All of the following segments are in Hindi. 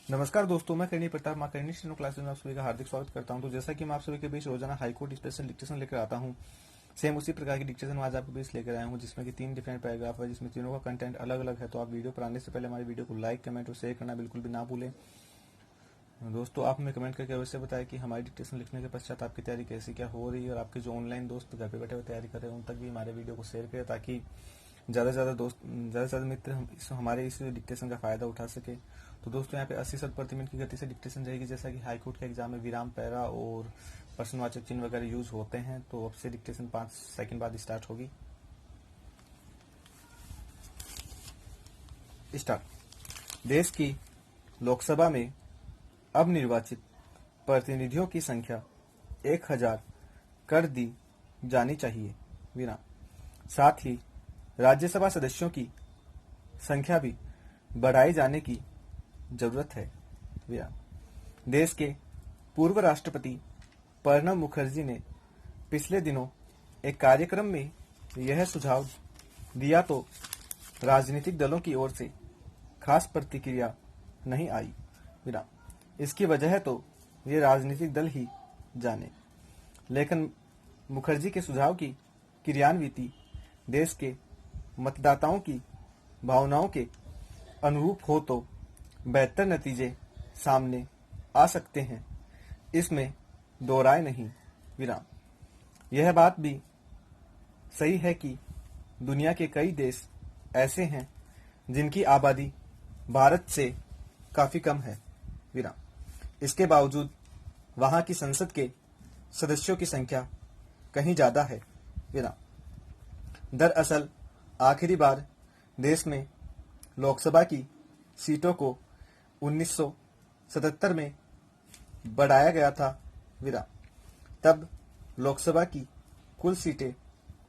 नमस्कार दोस्तों, मैं करनी प्रताप माँ करनी स्टेनो क्लासेस में आप सभी का हार्दिक स्वागत करता हूं। तो जैसा कि मैं आप सभी के बीच रोजाना हाईकोर्ट स्पेशल डिक्टेशन लेकर आता हूं, सेम उसी प्रकार की डिक्टेशन आज आपके बीच लेकर आया हूं, जिसमें कि 3 डिफरेंट पैराग्राफ है, जिसमें तीनों का कंटेंट अलग अलग है। तो आप वीडियो पर आने से पहले हमारी वीडियो को लाइक, कमेंट और शेयर करना बिल्कुल भी ना भूलें। दोस्तों, आप हमें कमेंट करके अवश्य बताएं कि हमारी डिक्टेशन लिखने के पश्चात आपकी तैयारी कैसी क्या हो रही है, और आपके जो ऑनलाइन दोस्त घर पे बैठे हुए तैयारी कर रहे हैं उन तक भी हमारे वीडियो को शेयर करें, ताकि ज़्यादा से ज़्यादा मित्र हमारे इस डिक्टेशन का फ़ायदा उठा सके। तो दोस्तों, यहाँ पे 80 शब्द प्रति मिनट की गति से डिक्टेशन रहेगी। जैसा कि हाई कोर्ट के एग्जाम में विराम, पैरा और प्रश्नवाचक चिन्ह वगैरह यूज होते हैं। तो अब से डिक्टेशन 5 सेकंड बाद स्टार्ट होगी। स्टार्ट। देश की लोकसभा में अब निर्वाचित प्रतिनिधियों की संख्या 1000 कर दी जानी चाहिए, विराम। साथ ही राज्यसभा सदस्यों की संख्या भी बढ़ाए जाने की जरूरत है, विराम। देश के पूर्व राष्ट्रपति प्रणब मुखर्जी ने पिछले दिनों एक कार्यक्रम में यह सुझाव दिया, तो राजनीतिक दलों की ओर से खास प्रतिक्रिया नहीं आई, विराम। इसकी वजह तो ये राजनीतिक दल ही जाने, लेकिन मुखर्जी के सुझाव की क्रियान्विति देश के मतदाताओं की भावनाओं के अनुरूप हो तो बेहतर नतीजे सामने आ सकते हैं, इसमें दो राय नहीं, विराम। यह बात भी सही है कि दुनिया के कई देश ऐसे हैं जिनकी आबादी भारत से काफी कम है, विराम। इसके बावजूद वहां की संसद के सदस्यों की संख्या कहीं ज्यादा है, विराम। दरअसल आखिरी बार देश में लोकसभा की सीटों को 1977 में बढ़ाया गया था, विराम। तब लोकसभा की कुल सीटें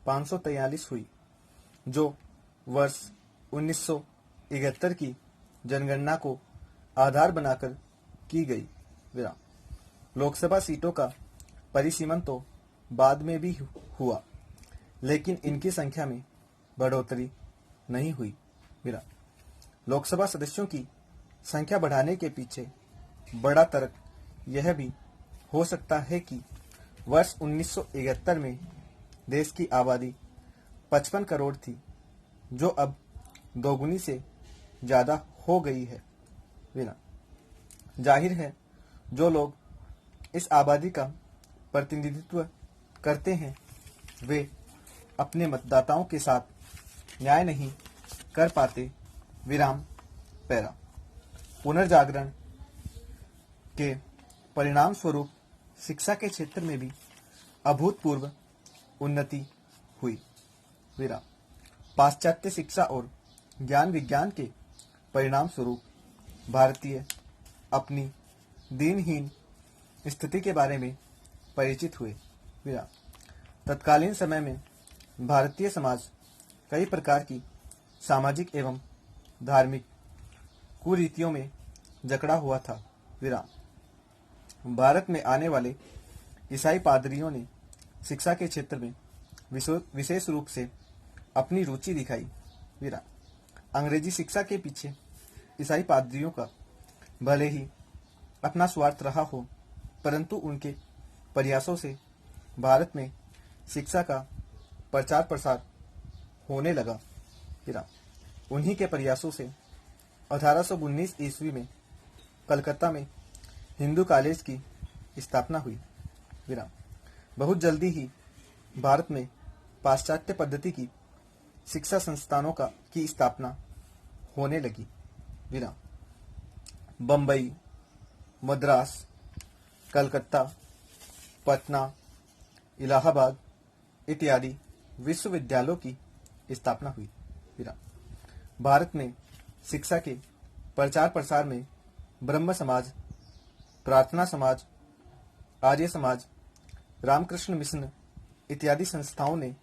543 हुई, जो वर्ष 1971 की जनगणना को आधार बनाकर की गई, विराम। लोकसभा सीटों का परिसीमन तो बाद में भी हुआ, लेकिन इनकी संख्या में बढ़ोतरी नहीं हुई, विराम। लोकसभा सदस्यों की संख्या बढ़ाने के पीछे बड़ा तर्क यह भी हो सकता है कि वर्ष 1971 में देश की आबादी 55 करोड़ थी, जो अब दोगुनी से ज्यादा हो गई है, विराम। जाहिर है, जो लोग इस आबादी का प्रतिनिधित्व करते हैं वे अपने मतदाताओं के साथ न्याय नहीं कर पाते, विराम, पैरा। पुनर्जागरण के परिणाम स्वरूप शिक्षा के क्षेत्र में भी अभूतपूर्व उन्नति हुई, विराम। पाश्चात्य शिक्षा और ज्ञान विज्ञान के परिणाम स्वरूप भारतीय अपनी दीनहीन स्थिति के बारे में परिचित हुए, विराम। तत्कालीन समय में भारतीय समाज कई प्रकार की सामाजिक एवं धार्मिक कुरीतियों में जकड़ा हुआ था, विराम। भारत में आने वाले ईसाई पादरियों ने शिक्षा के क्षेत्र में विशेष रूप से अपनी रुचि दिखाई, विराम। अंग्रेजी शिक्षा के पीछे ईसाई पादरियों का भले ही अपना स्वार्थ रहा हो, परंतु उनके प्रयासों से भारत में शिक्षा का प्रचार प्रसार होने लगा, विराम। उन्हीं के प्रयासों से 1819 ईस्वी में कलकत्ता में हिंदू कॉलेज की स्थापना हुई, विराम। बहुत जल्दी ही भारत में पाश्चात्य पद्धति की शिक्षा संस्थानों की स्थापना होने लगी, विराम। बम्बई, मद्रास, कलकत्ता, पटना, इलाहाबाद इत्यादि विश्वविद्यालयों की स्थापना हुई, विराम। भारत में शिक्षा के प्रचार प्रसार में ब्रह्म समाज, प्रार्थना समाज, आर्य समाज, रामकृष्ण मिशन इत्यादि संस्थाओं ने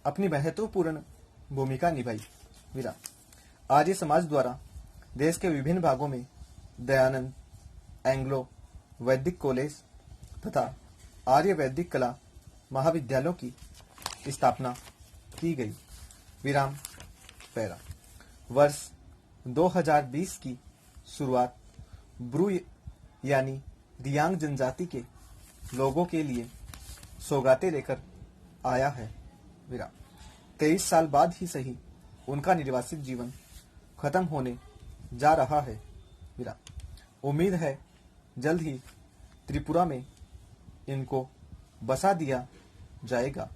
अपनी महत्वपूर्ण भूमिका निभाई, विराम। आर्य समाज द्वारा देश के विभिन्न भागों में दयानंद एंग्लो वैदिक कॉलेज तथा आर्य वैदिक कला महाविद्यालयों की स्थापना की गई, विराम, पैरा। वर्ष 2020 की शुरुआत ब्रू यानी रियांग जनजाति के लोगों के लिए सौगातें लेकर आया है। विराम। 23 साल बाद ही सही उनका निर्वासित जीवन खत्म होने जा रहा है। विराम। उम्मीद है जल्द ही त्रिपुरा में इनको बसा दिया जाएगा।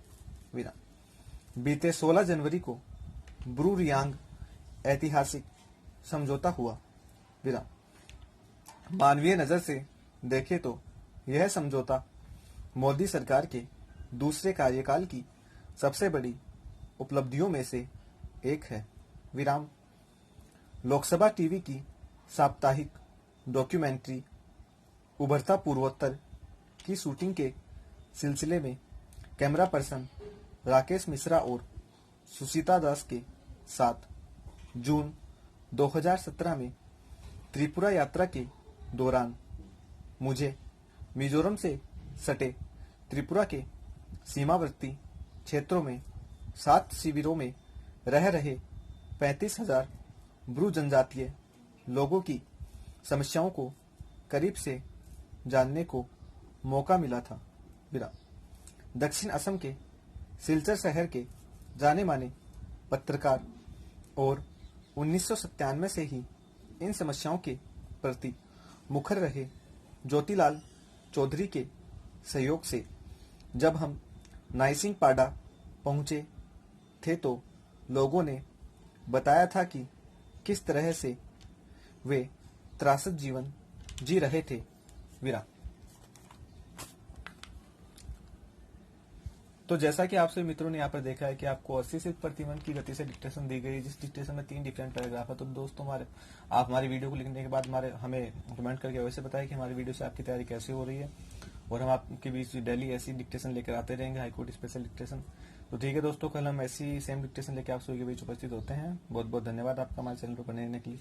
विराम। बीते 16 जनवरी को ब्रू रियांग ऐतिहासिक समझौता हुआ। विराम। मानवीय नजर से देखें तो यह समझौता मोदी सरकार के दूसरे कार्यकाल की सबसे बड़ी उपलब्धियों में से एक है। विराम। लोकसभा टीवी की साप्ताहिक डॉक्यूमेंट्री उभरता पूर्वोत्तर की शूटिंग के सिलसिले में कैमरा पर्सन राकेश मिश्रा और सुशीता दास के साथ जून 2017 में त्रिपुरा यात्रा के दौरान मुझे मिजोरम से सटे त्रिपुरा के सीमावर्ती क्षेत्रों में 7 शिविरों में रह रहे 35,000 ब्रू जनजातीय लोगों की समस्याओं को करीब से जानने को मौका मिला था। दक्षिण असम के सिलचर शहर के जाने माने पत्रकार और 1997 से ही इन समस्याओं के प्रति मुखर रहे ज्योतिलाल चौधरी के सहयोग से जब हम नाइसिंग पाडा पहुंचे थे तो लोगों ने बताया था कि किस तरह से वे त्रासद जीवन जी रहे थे। विराम। तो जैसा कि आप सभी मित्रों ने यहाँ पर देखा है कि आपको 80 से प्रति मिनट की गति से डिक्टेशन दी गई, जिस डिक्टेशन में 3 डिफरेंट पैराग्राफ है। तो दोस्तों आप हमारी वीडियो को लिखने के बाद हमें कमेंट करके वैसे बताएं कि हमारी वीडियो से आपकी तैयारी कैसे हो रही है, और हम आपके बीच डेली ऐसी डिक्टेशन लेकर आते रहेंगे, हाईकोर्ट स्पेशल डिक्टेशन। तो ठीक है दोस्तों, कल हम ऐसी सेम डिक्टेशन लेकर आप सभी के बीच उपस्थित होते हैं। बहुत बहुत धन्यवाद आपका हमारे चैनल पर बने रहने के लिए।